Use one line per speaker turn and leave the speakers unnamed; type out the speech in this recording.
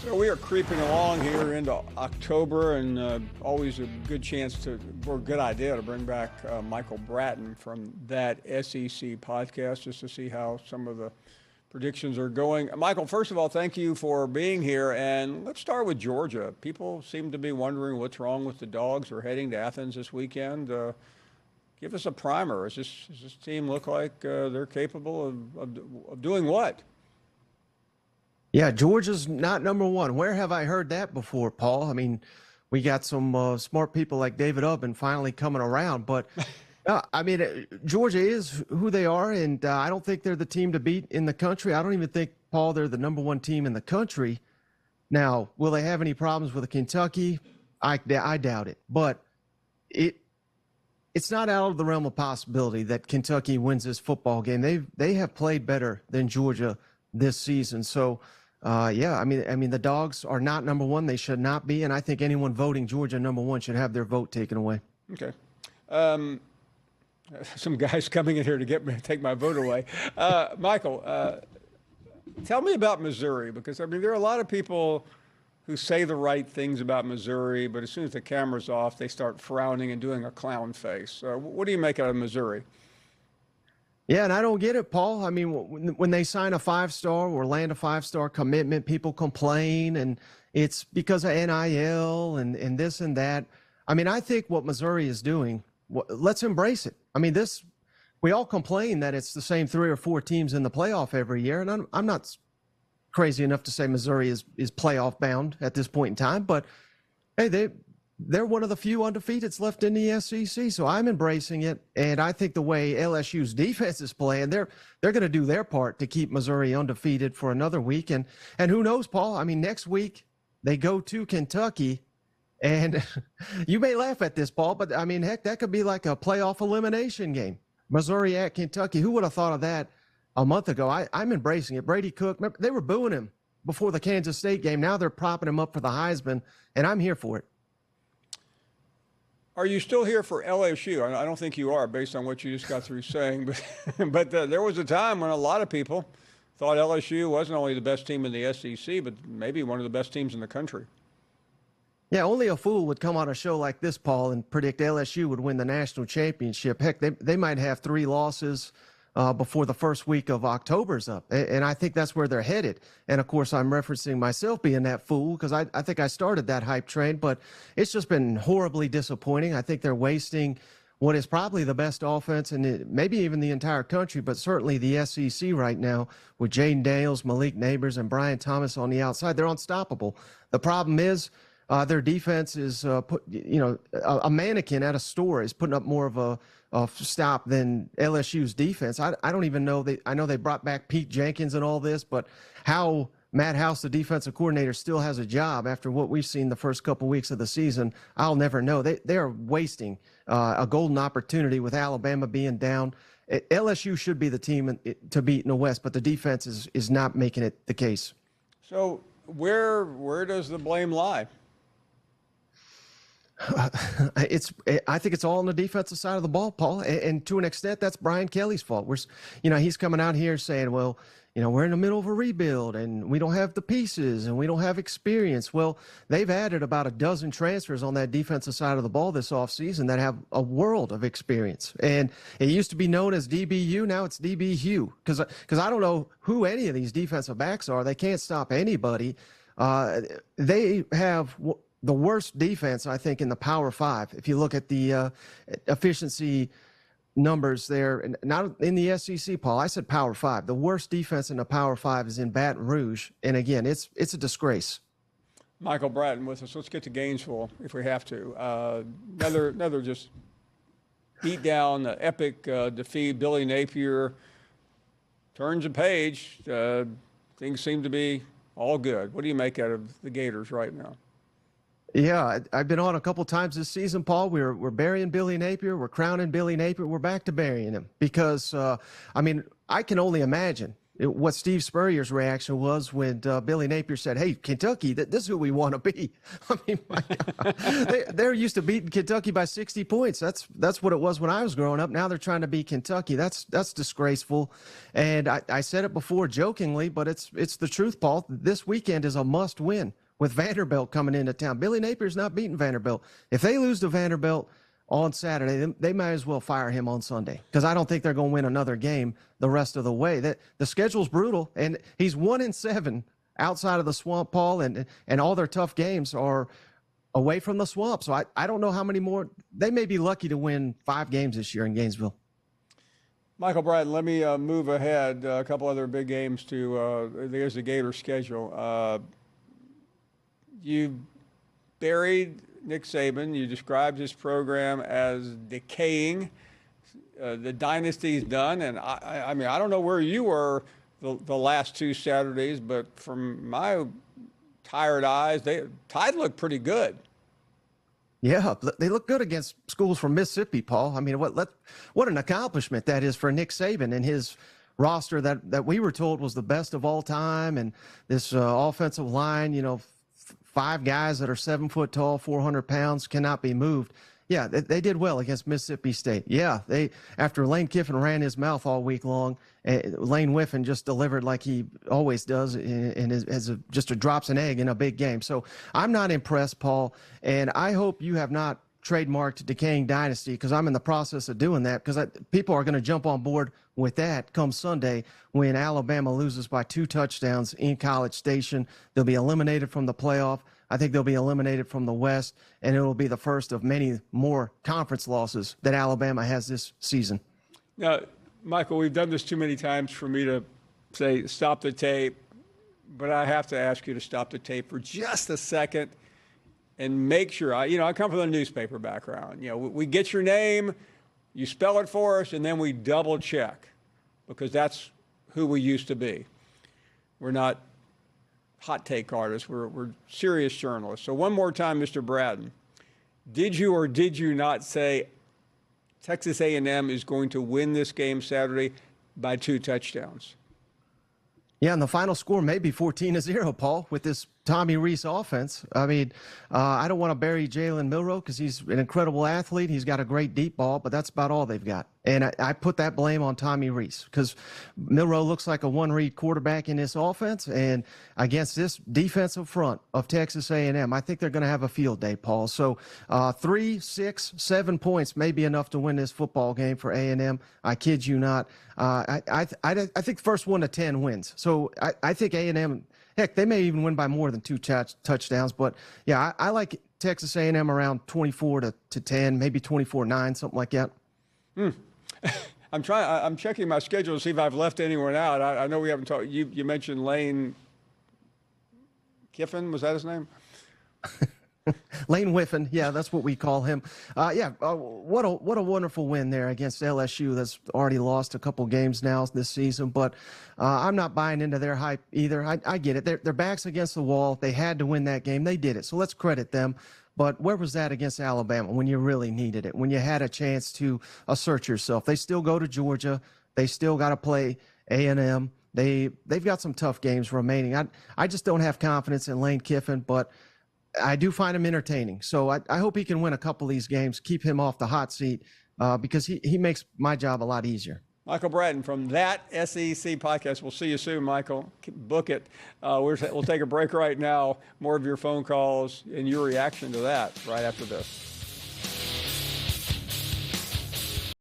So we are creeping along here into October, and always a good chance or a good idea to bring back Michael Bratton from that SEC podcast just to see how some of the predictions are going. Michael, first of all, thank you for being here, and let's start with Georgia. People seem to be wondering what's wrong with the Dogs. They're heading to Athens this weekend. Give us a primer. Does this team look like they're capable of doing what?
Yeah, Georgia's not number one. Where have I heard that before, Paul? I mean, we got some smart people like David Ubben finally coming around. But, Georgia is who they are, and I don't think they're the team to beat in the country. I don't even think, Paul, they're the number one team in the country. Now, will they have any problems with Kentucky? I doubt it. But it's not out of the realm of possibility that Kentucky wins this football game. They have played better than Georgia this season. So, the Dogs are not number one. They should not be. And I think anyone voting Georgia number one should have their vote taken away.
Okay. Some guys coming in here to take my vote away. Michael, tell me about Missouri, because, there are a lot of people who say the right things about Missouri, but as soon as the camera's off, they start frowning and doing a clown face. What do you make out of Missouri?
Yeah, and I don't get it, Paul. I mean, when they sign a 5-star or land a 5-star commitment, people complain, and it's because of NIL and this and that. I think what Missouri is doing, let's embrace it. We all complain that it's the same 3 or 4 teams in the playoff every year, and I'm not crazy enough to say Missouri is playoff bound at this point in time, but hey, they're one of the few undefeateds left in the SEC, so I'm embracing it. And I think the way LSU's defense is playing, they're going to do their part to keep Missouri undefeated for another week. And who knows, Paul? Next week they go to Kentucky, and you may laugh at this, Paul, but heck, that could be like a playoff elimination game. Missouri at Kentucky. Who would have thought of that a month ago? I'm embracing it. Brady Cook, remember, they were booing him before the Kansas State game. Now they're propping him up for the Heisman, and I'm here for it.
Are you still here for LSU? I don't think you are, based on what you just got through saying. But there was a time when a lot of people thought LSU wasn't only the best team in the SEC, but maybe one of the best teams in the country.
Yeah, only a fool would come on a show like this, Paul, and predict LSU would win the national championship. Heck, they might have 3 losses before the first week of October's up. And I think that's where they're headed. And, of course, I'm referencing myself being that fool because I think I started that hype train. But it's just been horribly disappointing. I think they're wasting what is probably the best offense in maybe even the entire country, but certainly the SEC right now with Jaden Daniels, Malik Neighbors, and Brian Thomas on the outside. They're unstoppable. The problem is their defense is, a mannequin at a store is putting up more of a stop than LSU's defense. I don't even know. I know they brought back Pete Jenkins and all this, but how Matt House, the defensive coordinator, still has a job after what we've seen the first couple weeks of the season, I'll never know. They are wasting a golden opportunity with Alabama being down. LSU should be the team to beat in the West, but the defense is not making it the case.
So where does the blame lie?
I think it's all on the defensive side of the ball, Paul, and to an extent, that's Brian Kelly's fault. He's coming out here saying, well, we're in the middle of a rebuild and we don't have the pieces and we don't have experience. Well, they've added about a dozen transfers on that defensive side of the ball this offseason that have a world of experience. And it used to be known as DBU. Now it's DBU because I don't know who any of these defensive backs are. They can't stop anybody. They have the worst defense, I think, in the Power 5. If you look at the efficiency numbers there, and not in the SEC, Paul, I said Power 5. The worst defense in the Power 5 is in Baton Rouge. And again, it's a disgrace.
Michael Bratton with us. Let's get to Gainesville if we have to. Another just beat down, epic defeat. Billy Napier turns a page. Things seem to be all good. What do you make out of the Gators right now?
Yeah, I've been on a couple times this season, Paul. We're burying Billy Napier. We're crowning Billy Napier. We're back to burying him because, I can only imagine what Steve Spurrier's reaction was when Billy Napier said, "Hey, Kentucky, this is who we want to be." I mean, my God. They're used to beating Kentucky by 60 points. That's what it was when I was growing up. Now they're trying to beat Kentucky. That's disgraceful. And I said it before jokingly, but it's the truth, Paul. This weekend is a must-win with Vanderbilt coming into town. Billy Napier's not beating Vanderbilt. If they lose to Vanderbilt on Saturday, they might as well fire him on Sunday, because I don't think they're going to win another game the rest of the way. The schedule's brutal, and he's 1-7 outside of the swamp, Paul, and all their tough games are away from the swamp. So I don't know how many more. They may be lucky to win 5 games this year in Gainesville.
Michael Bratton, let me move ahead. A couple other big games there's the Gator schedule. You buried Nick Saban. You described his program as decaying. The dynasty's done, and I mean, I don't know where you were the last 2 Saturdays, but from my tired eyes, Tide looked pretty good.
Yeah, they look good against schools from Mississippi, Paul. I mean, what an accomplishment that is for Nick Saban and his roster that we were told was the best of all time, and this offensive line, 5 guys that are 7 foot tall, 400 pounds, cannot be moved. Yeah, they did well against Mississippi State. Yeah, after Lane Kiffin ran his mouth all week long, Lane Whiffen just delivered like he always does, and just drops an egg in a big game. So I'm not impressed, Paul, and I hope you have not trademarked decaying dynasty, because I'm in the process of doing that, because people are going to jump on board with that come Sunday when Alabama loses by 2 touchdowns in College Station. They'll be eliminated from the playoff. I think they'll be eliminated from the West, and it will be the first of many more conference losses that Alabama has this season.
Now, Michael, we've done this too many times for me to say stop the tape, but I have to ask you to stop the tape for just a second and make sure. I come from a newspaper background. We get your name, you spell it for us, and then we double check, because that's who we used to be. We're not hot take artists. We're serious journalists. So one more time, Mr. Bratton, did you or did you not say Texas A&M is going to win this game Saturday by 2 touchdowns?
Yeah, and the final score may be 14-0, Paul, with this Tommy Rees offense. I mean, I don't want to bury Jalen Milroe because he's an incredible athlete. He's got a great deep ball, but that's about all they've got. And I put that blame on Tommy Rees, because Milroe looks like a one-read quarterback in this offense, and against this defensive front of Texas A&M, I think they're going to have a field day, Paul. So 3, 6, 7 points may be enough to win this football game for A&M. I kid you not. I think first 1 to 10 wins. So I think A&M, heck, they may even win by more than 2 touchdowns. But yeah, I like Texas A&M around 24 to 10, maybe 24-9, something like that.
I'm checking my schedule to see if I've left anyone out. I know we haven't talked. You mentioned Lane Kiffin. Was that his name?
Lane Whiffen, yeah, that's what we call him. What a wonderful win there against LSU. That's already lost a couple games now this season, but I'm not buying into their hype either. I get it. Their backs against the wall. They had to win that game. They did it, so let's credit them. But where was that against Alabama when you really needed it, when you had a chance to assert yourself? They still go to Georgia. They still got to play A&M. They've got some tough games remaining. I just don't have confidence in Lane Kiffin, but I do find him entertaining. So I hope he can win a couple of these games, keep him off the hot seat, because he makes my job a lot easier. Michael Bratton from That SEC Podcast. We'll see you soon, Michael. Book it. We'll take a break right now. More of your phone calls and your reaction to that right after this.